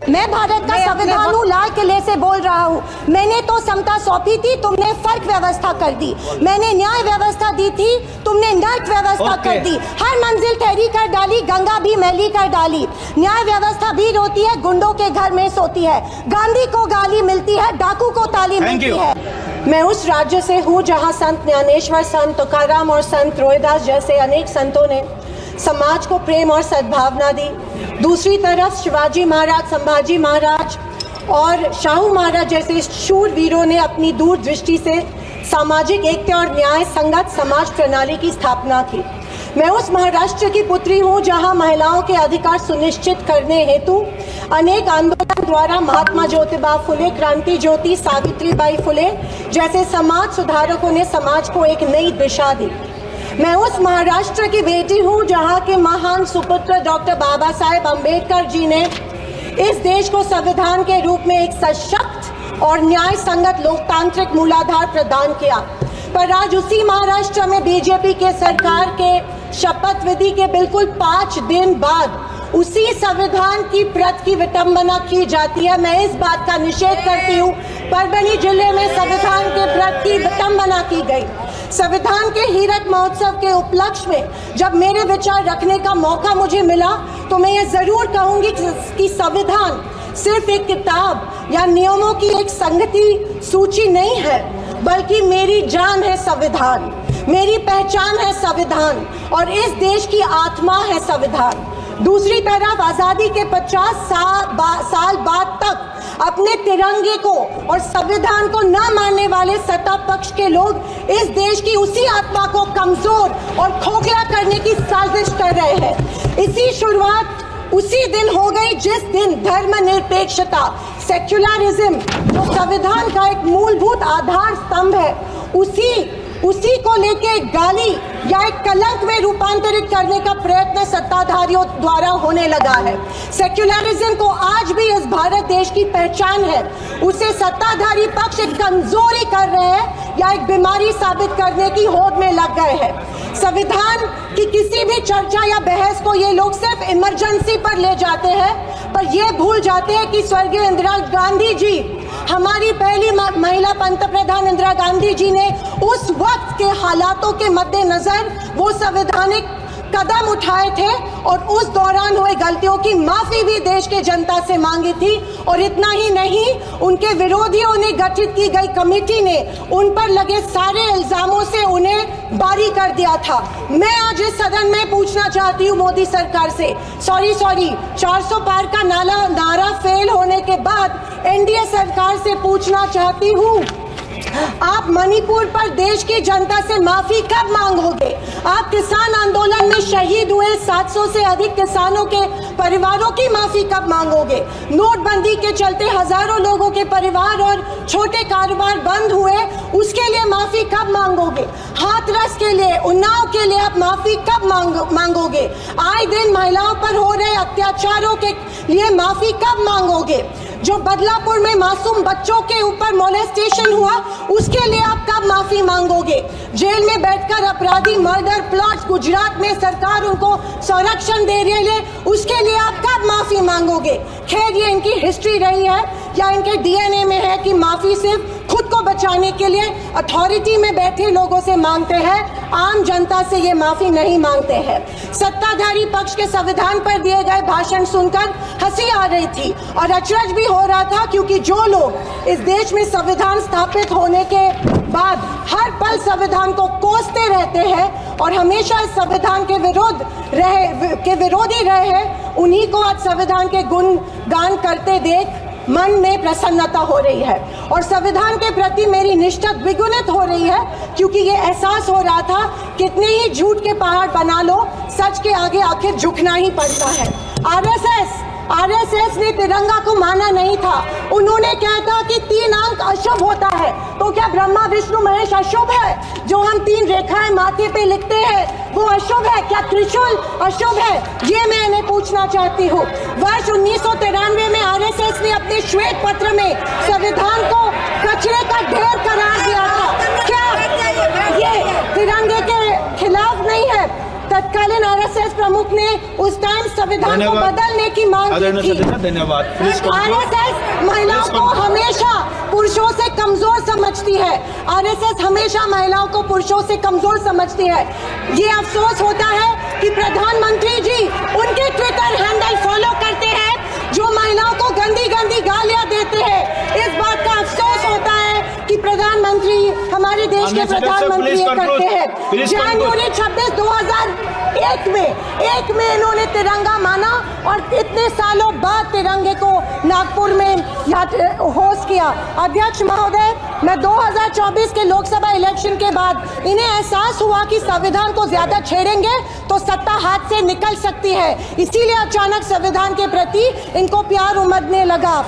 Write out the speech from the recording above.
मैं भारत का संविधान हूँ, लाल किले से बोल रहा हूँ। मैंने तो समता सौंपी थी, तुमने फर्क व्यवस्था कर दी। मैंने न्याय व्यवस्था दी थी, तुमने नर्क व्यवस्था कर दी। हर मंजिल ठहरी कर डाली, गंगा भी मैली कर डाली। न्याय व्यवस्था भी रोती है, गुंडों के घर में सोती है। गांधी को गाली मिलती है, डाकू को ताली मिलती है। मैं उस राज्य से हूँ जहाँ संत ज्ञानेश्वर, संत तुकाराम और संत रोहिदास जैसे अनेक संतों ने समाज को प्रेम और सद्भावना दी। दूसरी तरफ शिवाजी महाराज, संभाजी महाराज और शाहू महाराज जैसे शूरवीरों ने अपनी दूरदृष्टि से सामाजिक एकता और न्याय संगत समाज प्रणाली की स्थापना की। मैं उस महाराष्ट्र की पुत्री हूँ जहाँ महिलाओं के अधिकार सुनिश्चित करने हेतु अनेक आंदोलन द्वारा महात्मा ज्योतिबा फुले, क्रांति ज्योति सावित्रीबाई फुले जैसे समाज सुधारकों ने समाज को एक नई दिशा दी। मैं उस महाराष्ट्र की बेटी हूँ जहाँ के महान सुपुत्र डॉक्टर बाबा साहेब अम्बेडकर जी ने इस देश को संविधान के रूप में एक सशक्त और न्याय संगत लोकतांत्रिक मूलाधार प्रदान किया। पर आज उसी महाराष्ट्र में बीजेपी के सरकार के शपथ विधि के बिल्कुल 5 दिन बाद उसी संविधान की प्रत की विटंबना की जाती है। मैं इस बात का निषेध करती हूँ। परभणी जिले में संविधान के प्रत की विटंबना की गई। संविधान के हीरक महोत्सव के उपलक्ष्य में जब मेरे विचार रखने का मौका मुझे मिला तो मैं ये जरूर कहूंगी कि संविधान सिर्फ एक किताब या नियमों की एक संगति सूची नहीं है, बल्कि मेरी जान है संविधान, मेरी पहचान है संविधान और इस देश की आत्मा है संविधान। दूसरी तरफ आजादी के 50 साल बाद तक अपने तिरंगे को और संविधान को न मानने वाले सत्ता पक्ष के लोग इस देश की उसी आत्मा को कमजोर और खोखला करने की साजिश कर रहे हैं। इसी शुरुआत उसी दिन हो गई जिस दिन धर्मनिरपेक्षता, सेक्युलरिज्म जो संविधान का एक मूलभूत आधार स्तंभ है, उसी को लेके एक गाली या एक कलंक में रूपांतरित करने का प्रयत्न सत्ताधारियों द्वारा होने लगा है। सेक्युलरिज्म को आज भी इस भारत देश की पहचान है, उसे सत्ताधारी पक्ष एक कमजोरी कर रहे हैं या एक बीमारी साबित करने की होड़ में लग गए हैं। संविधान की किसी भी चर्चा या बहस को ये लोग सिर्फ इमरजेंसी पर ले जाते हैं, पर ये भूल जाते हैं कि स्वर्गीय इंदिरा गांधी जी, हमारी पहली महिला पंतप्रधान इंदिरा गांधी जी ने उस वक्त के हालातों के मद्देनजर वो संवैधानिक कदम उठाए थे और उस दौरान हुए गलतियों की माफी भी देश के जनता से मांगी थी। और इतना ही नहीं, उनके विरोधियों ने गठित की गई कमेटी ने उन पर लगे सारे इल्जामों से उन्हें बारी कर दिया था। मैं आज इस सदन में पूछना चाहती हूँ मोदी सरकार से, सॉरी 400 पार का नारा फेल होने के बाद एनडीए सरकार से पूछना चाहती हूँ, आप मणिपुर पर देश की जनता से माफी कब मांगोगे? आप किसान आंदोलन में शहीद हुए 700 से अधिक किसानों के परिवारों की माफी कब मांगोगे? नोटबंदी के चलते हजारों लोगों के परिवार और छोटे कारोबार बंद हुए, उसके लिए माफी कब मांगोगे? हाथरस के लिए, उन्नाव के लिए आप माफी कब मांगोगे? आए दिन महिलाओं पर हो रहे अत्याचारों के लिए माफी कब मांगोगे? जो बदलापुर में मासूम बच्चों के ऊपर मोलेस्टेशन हुआ, उसके लिए आप कब माफी मांगोगे? जेल में बैठकर अपराधी मर्डर प्लॉट्स गुजरात में सरकार उनको संरक्षण दे रही है, उसके लिए आप कब माफी मांगोगे? खैर, ये इनकी हिस्ट्री रही है या इनके डीएनए में है कि माफी सिर्फ खुद को बचाने के लिए अथॉरिटी में बैठे लोगों से मांगते हैं, आम जनता से ये माफी नहीं मांगते हैं। सत्ताधारी पक्ष के संविधान पर दिए गए भाषण सुनकर हंसी आ रही थी और अचरज भी हो रहा था, क्योंकि जो लोग इस देश में संविधान स्थापित होने के बाद हर पल संविधान को कोसते रहते हैं और हमेशा इस संविधान के विरोधी रहे हैं, उन्हीं को आज संविधान के गुणगान करते देख मन में प्रसन्नता हो रही है और संविधान के प्रति मेरी निष्ठा द्विगुणित हो रही है, क्योंकि ये एहसास हो रहा था कितने ही झूठ के पहाड़ बना लो, सच के आगे आखिर झुकना ही पड़ता है। आरएसएस ने तिरंगा को माना नहीं था। उन्होंने कहा था कि 3 अंक अशुभ होता है, तो क्या ब्रह्मा विष्णु महेश अशुभ है? जो हम 3 रेखाएं माथे पे लिखते हैं वो अशुभ है? क्या त्रिशूल अशुभ है? ये मैं इन्हें पूछना चाहती हूँ। वर्ष 1993 में आरएसएस ने अपने श्वेत पत्र में संविधान को कचरे का ढेर करार दिया था। क्या ये तिरंगे के खिलाफ नहीं है? तत्कालीन आरएसएस प्रमुख ने उस टाइम संविधान को बदलने की मांग की थी। धन्यवाद। आरएसएस महिलाओं को हमेशा पुरुषों से कमजोर समझती है। आरएसएस हमेशा महिलाओं को पुरुषों से कमजोर समझती है। ये अफसोस होता है कि प्रधानमंत्री जी उनके ट्विटर हैंडल फॉलो करते हैं जो महिलाओं को गंदी गंदी गालियां देते हैं। इस बात का अफसोस होता है कि प्रधानमंत्री, हमारे देश के प्रधानमंत्री ये करते हैं। जनवरी 26, 2001 में इन्होंने तिरंगा माना और इतने सालों बाद तिरंगे को नागपुर में होस्ट किया। अध्यक्ष महोदय, मैं 2024 के लोकसभा इलेक्शन के बाद इन्हें एहसास हुआ कि संविधान को ज्यादा छेड़ेंगे तो सत्ता हाथ से निकल सकती है, इसीलिए अचानक संविधान के प्रति इनको प्यार उमड़ने लगा।